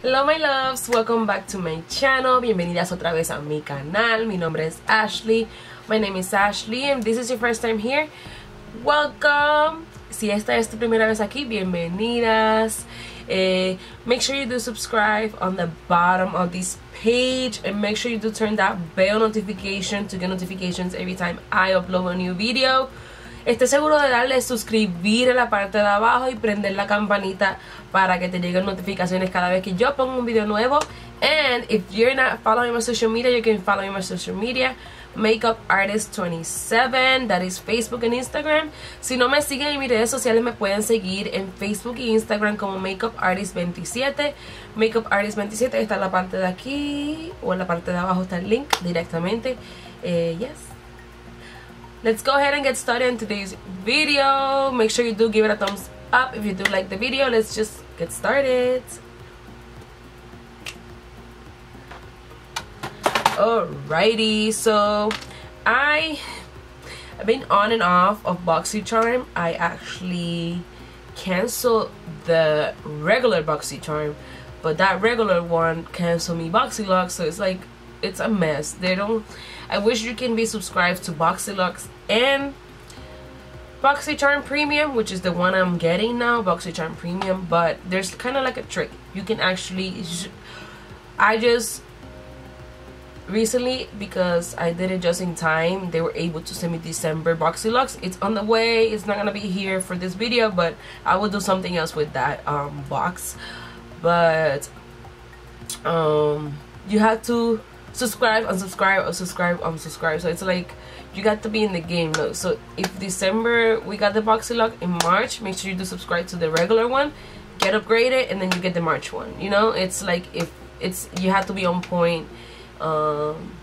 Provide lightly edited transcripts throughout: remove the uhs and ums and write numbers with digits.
Hello my loves, welcome back to my channel. Bienvenidas otra vez a mi canal. Mi nombre es Ashley. My name is Ashley and this is your first time here. Welcome. Si esta es tu primera vez aquí, bienvenidas. Make sure you do subscribe on the bottom of this page and make sure you do turn that bell notification to get notifications every time I upload a new video. Esté seguro de darle suscribir en la parte de abajo y prender la campanita para que te lleguen notificaciones cada vez que yo pongo un video nuevo. And if you're not following my social media, you can follow me on my social media, Makeup Artist 27, that is Facebook and Instagram. Si no me siguen en mis redes sociales, me pueden seguir en Facebook y Instagram como Makeup Artist 27. Makeup Artist 27 está en la parte de aquí o en la parte de abajo está el link directamente. Yes. Let's go ahead and get started in today's video. Make sure you do give it a thumbs up if you do like the video. Let's just get started. Alrighty, so I've been on and off of BoxyCharm. I actually canceled the regular BoxyCharm, but that regular one canceled me BoxyLux, so it's like it's a mess. I wish you can be subscribed to BoxyLux and BoxyCharm Premium, which is the one I'm getting now, BoxyCharm Premium, but there's kind of like a trick. You can actually, I just recently, because I did it just in time, they were able to send me December BoxyLux. It's on the way. It's not gonna be here for this video, but I will do something else with that box. But you have to subscribe, unsubscribe, unsubscribe, unsubscribe. So it's like you got to be in the game. Look, so if December we got the BoxyLux, in March make sure you do subscribe to the regular one, get upgraded, and then you get the March one. You know, it's like if it's, you have to be on point,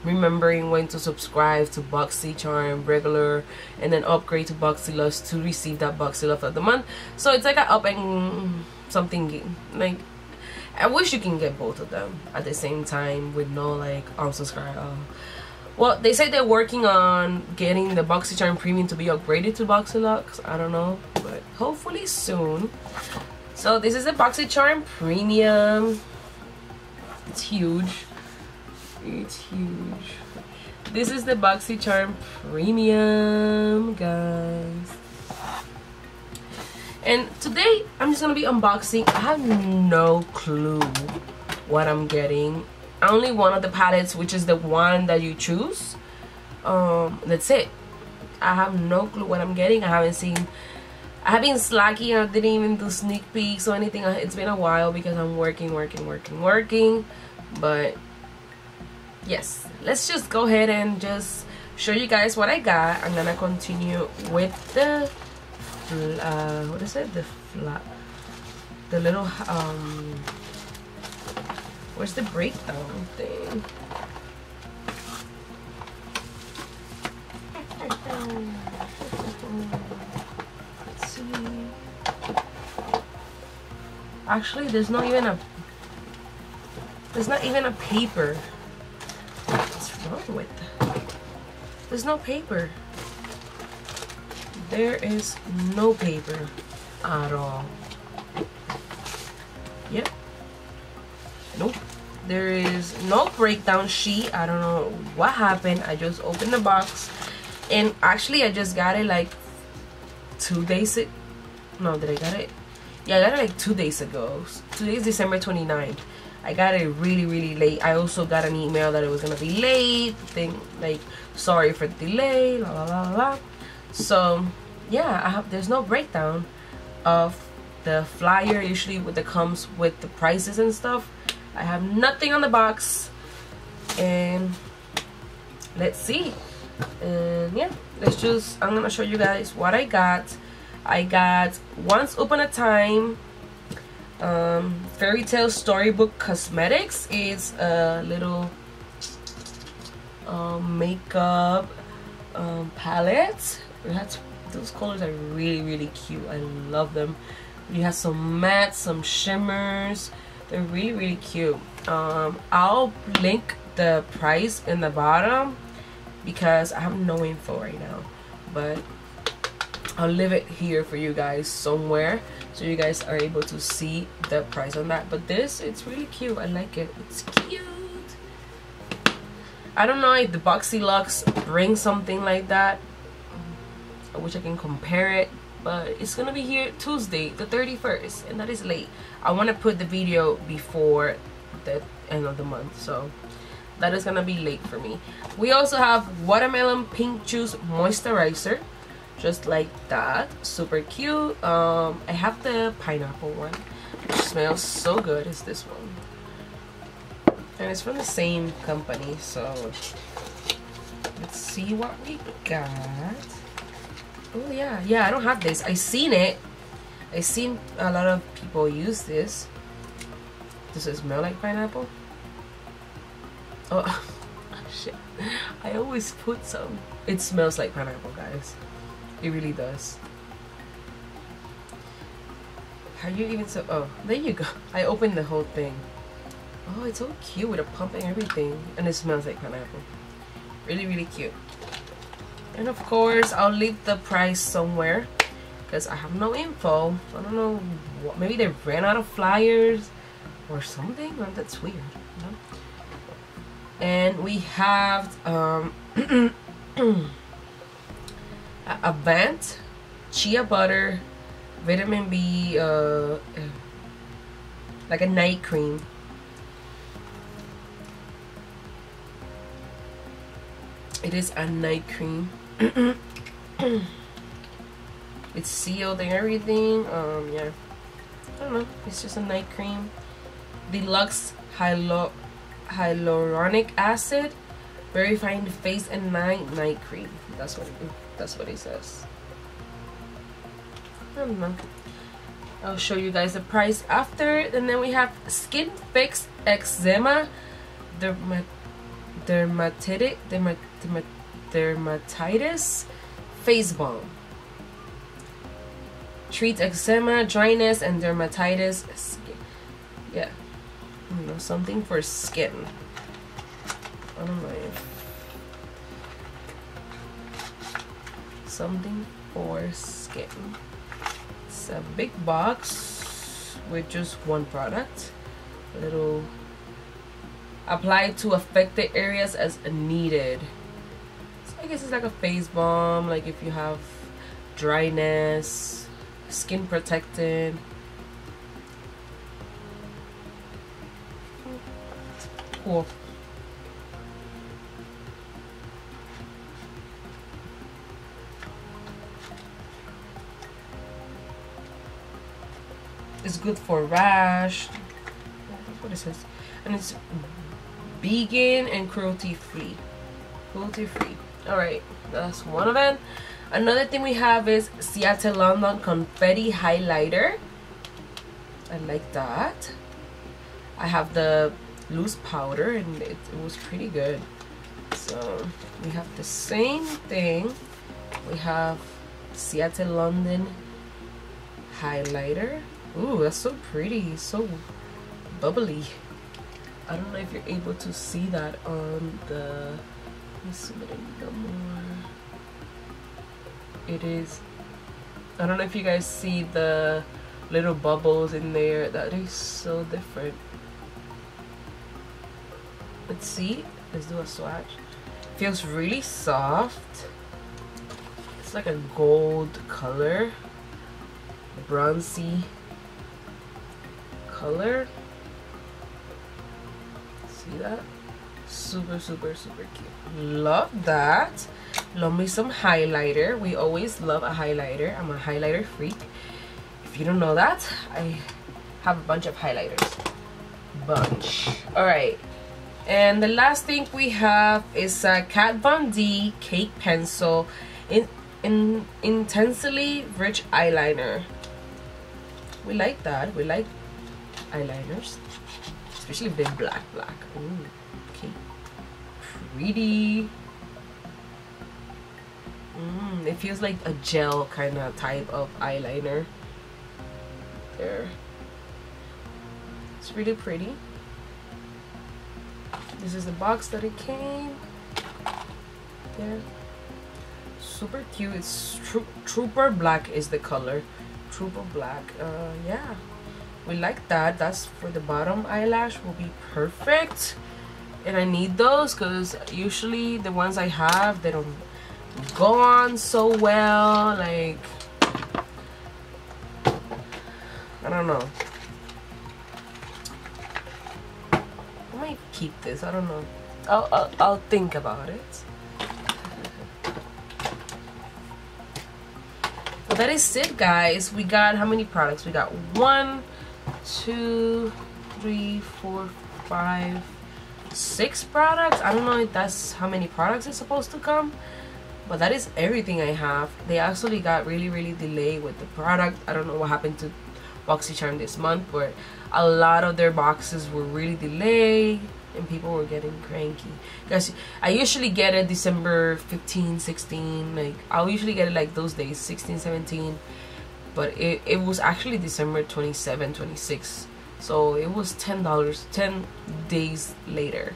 remembering when to subscribe to BoxyCharm regular and then upgrade to BoxyLux to receive that BoxyLux of the month. So it's like a up and something game. Like, I wish you can get both of them at the same time with no like unsubscribe. Well, they say they're working on getting the BoxyCharm Premium to be upgraded to BoxyLux. I don't know, but hopefully soon. So this is the BoxyCharm Premium. It's huge. It's huge. This is the BoxyCharm Premium, guys. And today I'm just gonna be unboxing. I have no clue what I'm getting. Only one of the palettes, which is the one that you choose. That's it. I have no clue what I'm getting. I have been slacking. I didn't even do sneak peeks or anything. It's been a while because I'm working. But yes, let's just go ahead and just show you guys what I got. I'm gonna continue with the what is it, the little where's the breakdown thing? Let's see. Actually, there's not even a paper. What's wrong with that? There's no paper. There is no paper at all. Yep. Nope. There is no breakdown sheet. I don't know what happened. I just opened the box, and actually I just got it like 2 days ago. No, did I got it? Yeah, I got it like 2 days ago. Today is December 29th. I got it really late. I also got an email that it was gonna be late. Like, sorry for the delay. La la la la. So yeah, there's no breakdown of the flyer usually that comes with the prices and stuff. I have nothing on the box, and let's see. And yeah, I'm gonna show you guys what I got. I got Once Upon a Time Fairy Tale Storybook Cosmetics. It's a little makeup palette. Those colors are really cute. I love them. You have some mattes, some shimmers. They're really cute. I'll link the price in the bottom because I have no info right now, but I'll leave it here for you guys somewhere so you guys are able to see the price on that. But this, it's really cute. I like it. It's cute. I don't know if the Boxy Luxe brings something like that. I wish I can compare it, but it's gonna be here Tuesday the 31st, and that is late. I want to put the video before the end of the month, so that is gonna be late for me. We also have watermelon pink juice moisturizer, just like that. Super cute. I have the pineapple one, which smells so good. It's this one, and it's from the same company. So let's see what we got. Oh yeah, I don't have this. I seen it. I seen a lot of people use this. Does it smell like pineapple? Oh shit, I always put some. It smells like pineapple, guys. It really does. How you even so? Oh, there you go. I opened the whole thing. Oh, it's so cute with a pump and everything, and it smells like pineapple. Really, really cute. And of course, I'll leave the price somewhere because I have no info. I don't know what. Maybe they ran out of flyers or something. Oh, that's weird. You know? And we have Avant chia butter vitamin B, like a night cream. It is a night cream. It's sealed and everything. Yeah, I don't know, it's just a night cream. Deluxe hyaluronic acid, very fine face and night cream. That's what it says. I don't know. I'll show you guys the price after. And then we have Skinfix eczema dermatitis face balm. Treats eczema, dryness, and dermatitis. Yeah, you know, something for skin. I don't know if something for skin. It's a big box with just one product. A little apply to affected areas as needed. So I guess it's like a face balm, like if you have dryness, skin protected. Cool. It's good for rash. That's what it says. And it's vegan and cruelty free. Alright, that's one of them. Another thing we have is Seattle London confetti highlighter. I like that. I have the loose powder and it was pretty good. So we have the same thing. We have Seattle London highlighter. Ooh, that's so pretty, so bubbly. I don't know if you're able to see that on the, let me zoom it in a little more. It is, I don't know if you guys see the little bubbles in there. That is so different. Let's see, let's do a swatch. Feels really soft. It's like a gold color, bronzy color. See that? Super cute. Love that. Love me some highlighter. We always love a highlighter. I'm a highlighter freak. If you don't know that, I have a bunch of highlighters. Alright. And the last thing we have is a Kat Von D cake pencil in intensely rich eyeliner. We like that. We like eyeliners, especially if they're black. Ooh, okay, pretty. It feels like a gel kind of type of eyeliner. There, it's really pretty. This is the box that it came. Yeah, super cute. It's Trooper Black is the color. Trooper Black. Yeah, we like that. That's for the bottom eyelash, will be perfect. And I need those because usually the ones I have, they don't go on so well. Like, I don't know. I might keep this. I don't know. I'll think about it. Well, that is it, guys. We got how many products? We got 1, 2, 3, 4, 5, 6 products. I don't know if that's how many products is supposed to come, but that is everything I have. They actually got really delayed with the product. I don't know what happened to BoxyCharm this month, but a lot of their boxes were really delayed and people were getting cranky. Guys, I usually get it December 15, 16. Like, I'll usually get it like those days, 16, 17. But it was actually December 27, 26. So it was $10, 10 days later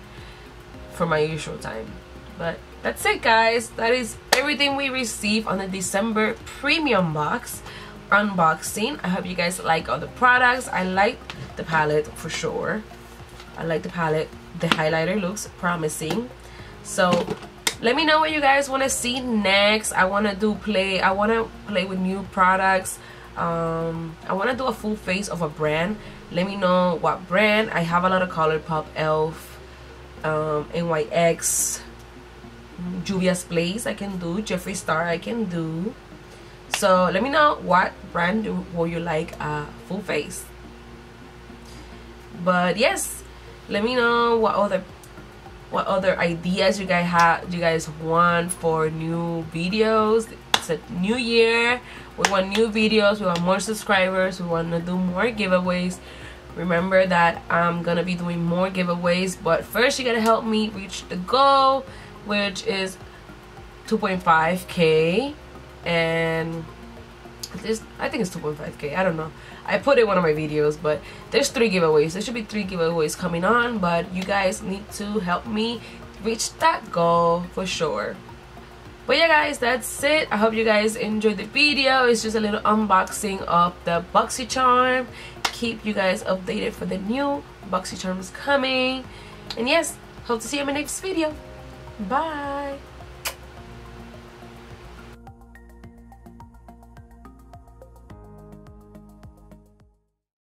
for my usual time. But that's it, guys. That is everything we received on the December premium box unboxing. I hope you guys like all the products. I like the palette for sure. I like the palette. The highlighter looks promising. So let me know what you guys want to see next. I want to play with new products. I want to do a full face of a brand. Let me know what brand. I have a lot of ColourPop, ELF, NYX, Juvia's Place I can do, Jeffree Star I can do. So let me know what brand will you like a full face. But yes, let me know what other ideas you guys want for new videos. It's a new year. We want new videos. We want more subscribers. We want to do more giveaways. Remember that I'm gonna be doing more giveaways, but first you gotta help me reach the goal, which is 2.5k. And I think it's 2.5k. I don't know. I put it in one of my videos, but there's 3 giveaways. There should be 3 giveaways coming on, but you guys need to help me reach that goal for sure. But yeah, guys, that's it. I hope you guys enjoyed the video. It's just a little unboxing of the BoxyCharm. Keep you guys updated for the new BoxyCharms coming. And yes, hope to see you in my next video. Bye.